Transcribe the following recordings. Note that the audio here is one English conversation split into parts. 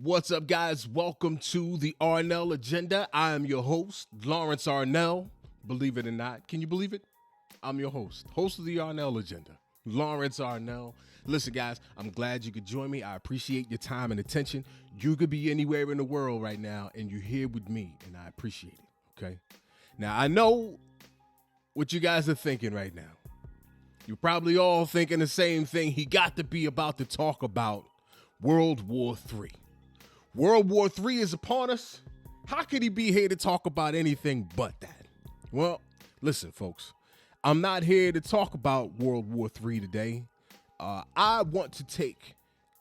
What's up, guys? Welcome to the Arnell Agenda. I am your host, Lawrence Arnell. Believe it or not. Can you believe it? I'm your host of the Arnell Agenda, Lawrence Arnell. Listen, guys, I'm glad you could join me. I appreciate your time and attention. You could be anywhere in the world right now, and you're here with me, and I appreciate it, okay? Now, I know what you guys are thinking right now. You're probably all thinking the same thing. He got to be about to talk about World War III. World War III is upon us. How could he be here to talk about anything but that? Well, listen, folks. I'm not here to talk about World War III today. I want to take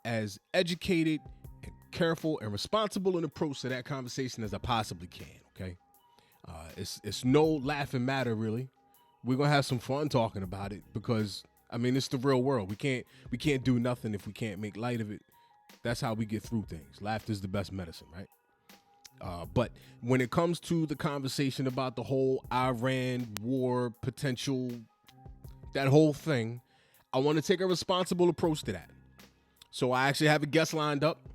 as educated and careful and responsible an approach to that conversation as I possibly can, okay? It's no laughing matter, really. We're going to have some fun talking about it because, I mean, it's the real world. We can't do nothing if we can't make light of it. That's how we get through things. Laughter is the best medicine, right? But when it comes to the conversation about the whole Iran war potential, that whole thing, I want to take a responsible approach to that. So I actually have a guest lined up.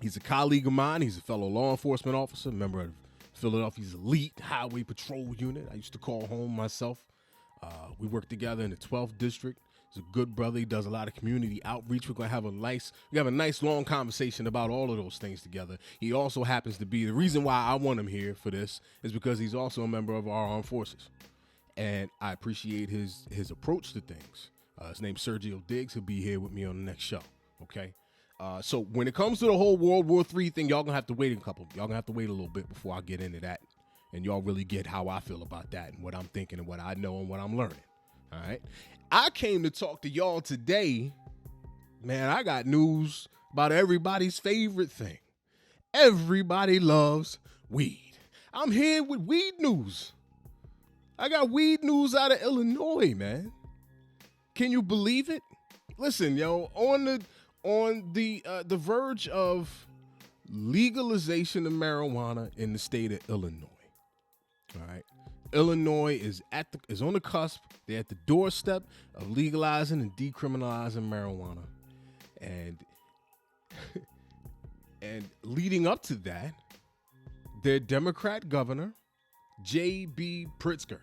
He's a colleague of mine. He's a fellow law enforcement officer, member of Philadelphia's elite highway patrol unit. I used to call home myself. We work together in the 12th district. He's a good brother. He does a lot of community outreach. We're going to have a nice long conversation about all of those things together. He also happens to be, the reason why I want him here for this is because he's also a member of our armed forces. And I appreciate his approach to things. His name's Sergio Diggs. He'll be here with me on the next show. Okay. So when it comes to the whole World War III thing, y'all gonna have to wait a little bit before I get into that. And y'all really get how I feel about that and what I'm thinking and what I know and what I'm learning. All right. I came to talk to y'all today. Man, I got news about everybody's favorite thing. Everybody loves weed. I'm here with weed news. I got weed news out of Illinois, man. Can you believe it? Listen, yo, on the verge of legalization of marijuana in the state of Illinois. All right. Illinois is on the cusp. They're at the doorstep of legalizing and decriminalizing marijuana. And leading up to that, their Democrat governor, J.B. Pritzker.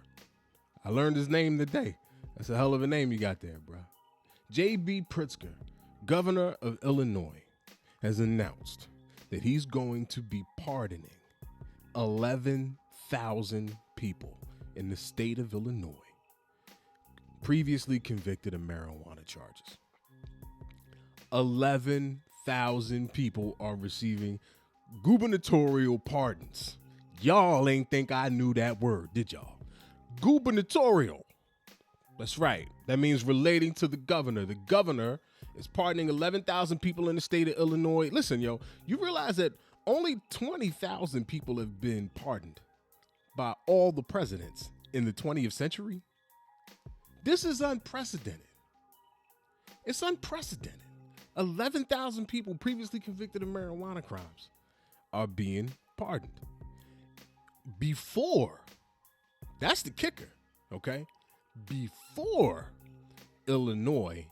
I learned his name today. That's a hell of a name you got there, bro. J.B. Pritzker, governor of Illinois, has announced that he's going to be pardoning 11,000 people in the state of Illinois previously convicted of marijuana charges. 11,000 people are receiving gubernatorial pardons. Y'all ain't think I knew that word, did y'all? Gubernatorial. That's right. That means relating to the governor. The governor is pardoning 11,000 people in the state of Illinois. Listen, yo, you realize that only 20,000 people have been pardoned by all the presidents in the 20th century? This is unprecedented. It's unprecedented. 11,000 people previously convicted of marijuana crimes are being pardoned. Before, that's the kicker, okay? Before Illinois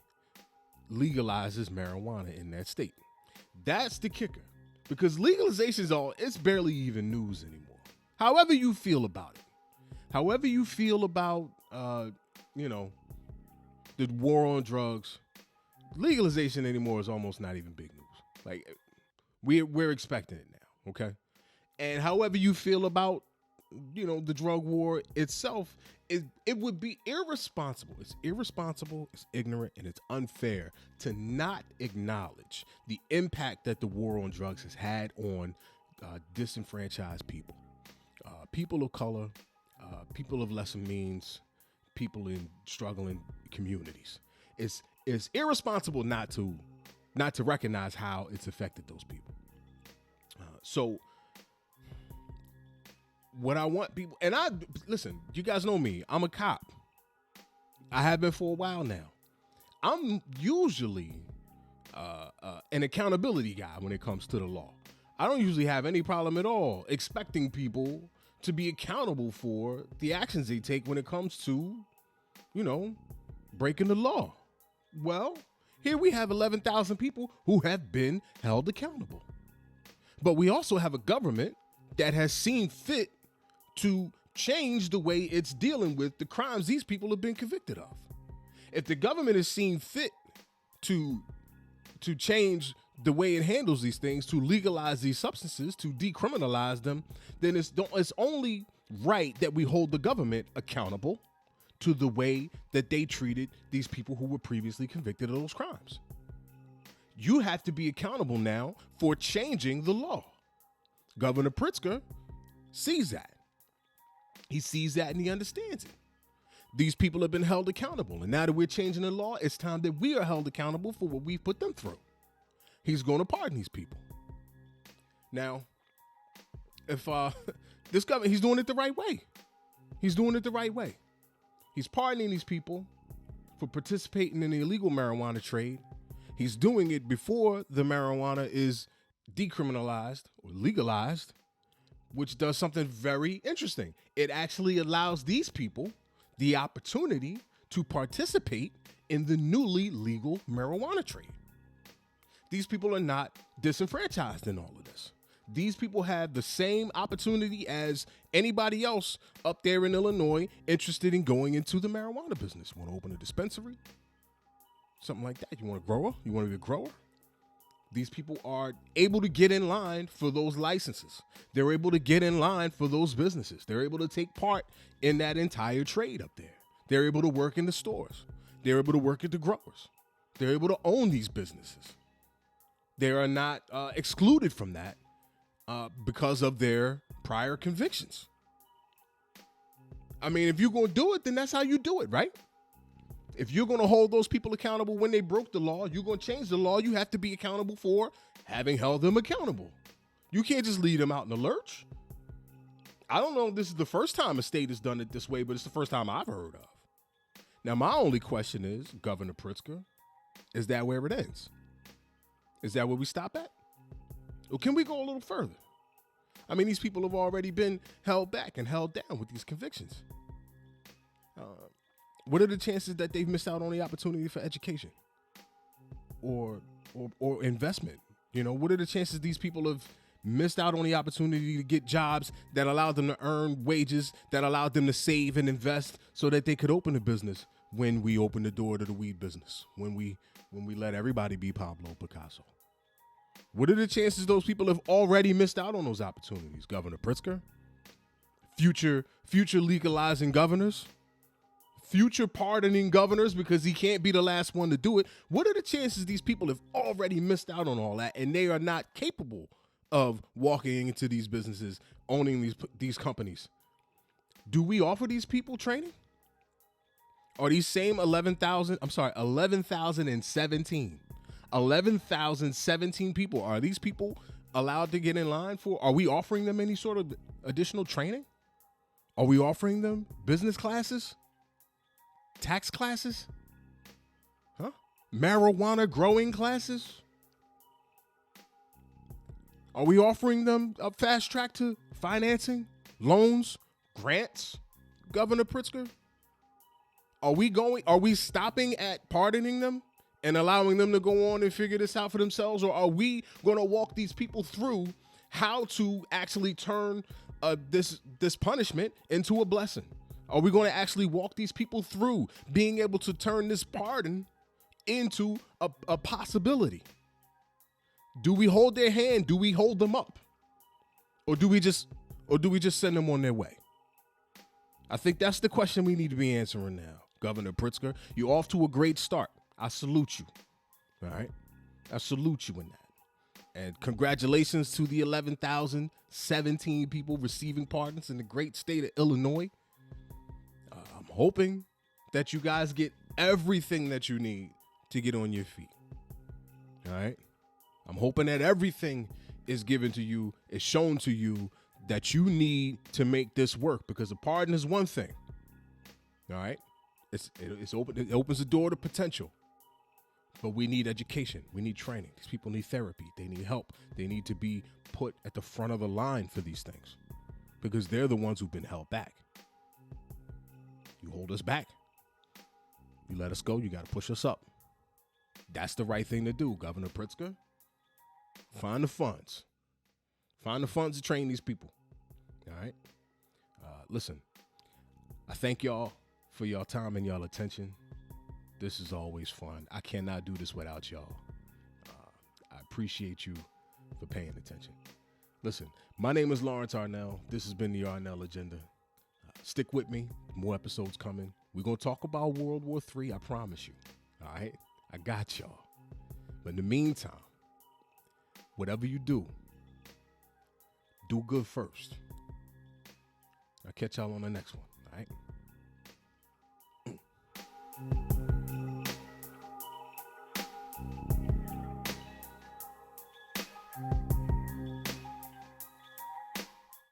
legalizes marijuana in that state. That's the kicker. Because legalization it's barely even news anymore. However you feel about it. However you feel about, the war on drugs, legalization anymore is almost not even big news. Like, we're expecting it now, okay? And however you feel about, the drug war itself, it would be irresponsible. It's irresponsible, it's ignorant, and it's unfair to not acknowledge the impact that the war on drugs has had on disenfranchised people. People of color, people of lesser means, people in struggling communities. It's irresponsible not to recognize how it's affected those people. So what I want people, and listen, you guys know me, I'm a cop. I have been for a while now. I'm usually an accountability guy when it comes to the law. I don't usually have any problem at all expecting people to be accountable for the actions they take when it comes to, breaking the law. Well, here we have 11,000 people who have been held accountable. But we also have a government that has seen fit to change the way it's dealing with the crimes these people have been convicted of. If the government has seen fit to change the way it handles these things, to legalize these substances, to decriminalize them, then it's only right that we hold the government accountable to the way that they treated these people who were previously convicted of those crimes. You have to be accountable now for changing the law. Governor Pritzker sees that. He sees that and he understands it. These people have been held accountable. And now that we're changing the law, it's time that we are held accountable for what we've put them through. He's going to pardon these people. Now, if this government, he's doing it the right way. He's doing it the right way. He's pardoning these people for participating in the illegal marijuana trade. He's doing it before the marijuana is decriminalized or legalized, which does something very interesting. It actually allows these people the opportunity to participate in the newly legal marijuana trade. These people are not disenfranchised in all of this. These people have the same opportunity as anybody else up there in Illinois interested in going into the marijuana business. Want to open a dispensary? Something like that. You want a grower? You want to be a grower? These people are able to get in line for those licenses. They're able to get in line for those businesses. They're able to take part in that entire trade up there. They're able to work in the stores. They're able to work at the growers. They're able to own these businesses. They are not excluded from that because of their prior convictions. I mean, if you're going to do it, then that's how you do it, right? If you're going to hold those people accountable when they broke the law, you're going to change the law, you have to be accountable for having held them accountable. You can't just leave them out in the lurch. I don't know if this is the first time a state has done it this way, but it's the first time I've heard of. Now, my only question is, Governor Pritzker, is that where it ends? Is that where we stop at? Or can we go a little further? I mean, these people have already been held back and held down with these convictions. What are the chances that they've missed out on the opportunity for education or investment? You know, what are the chances these people have missed out on the opportunity to get jobs that allowed them to earn wages, that allowed them to save and invest so that they could open a business when we open the door to the weed business, when we let everybody be Pablo Picasso? What are the chances those people have already missed out on those opportunities, Governor Pritzker? Future legalizing governors? Future pardoning governors because he can't be the last one to do it. What are the chances these people have already missed out on all that and they are not capable of walking into these businesses, owning these companies? Do we offer these people training? Are these same 11,017 people, are these people allowed to get in line for? Are we offering them any sort of additional training? Are we offering them business classes? Tax classes? Huh? Marijuana growing classes? Are we offering them a fast track to financing, loans, grants, Governor Pritzker? Are we stopping at pardoning them and allowing them to go on and figure this out for themselves? Or are we going to walk these people through how to actually turn this punishment into a blessing? Are we going to actually walk these people through being able to turn this pardon into a possibility? Do we hold their hand? Do we hold them up? Or do we just send them on their way? I think that's the question we need to be answering now. Governor Pritzker, you're off to a great start. I salute you. All right? I salute you in that. And congratulations to the 11,017 people receiving pardons in the great state of Illinois. I'm hoping that you guys get everything that you need to get on your feet. All right? I'm hoping that everything is given to you, is shown to you that you need to make this work, because a pardon is one thing. All right? It opens the door to potential. But we need education. We need training. These people need therapy. They need help. They need to be put at the front of the line for these things, because they're the ones who've been held back. You hold us back. You let us go. You got to push us up. That's the right thing to do, Governor Pritzker. Find the funds. Find the funds to train these people. All right. Listen, I thank y'all for y'all time and y'all attention. This is always fun. I cannot do this without y'all. I appreciate you for paying attention. Listen, my name is Lawrence Arnell. This has been the Arnell Agenda. Stick with me. More episodes coming. We're going to talk about World War III. I promise you. All right? I got y'all. But in the meantime, whatever you do good first. I'll catch y'all on the next one. All right?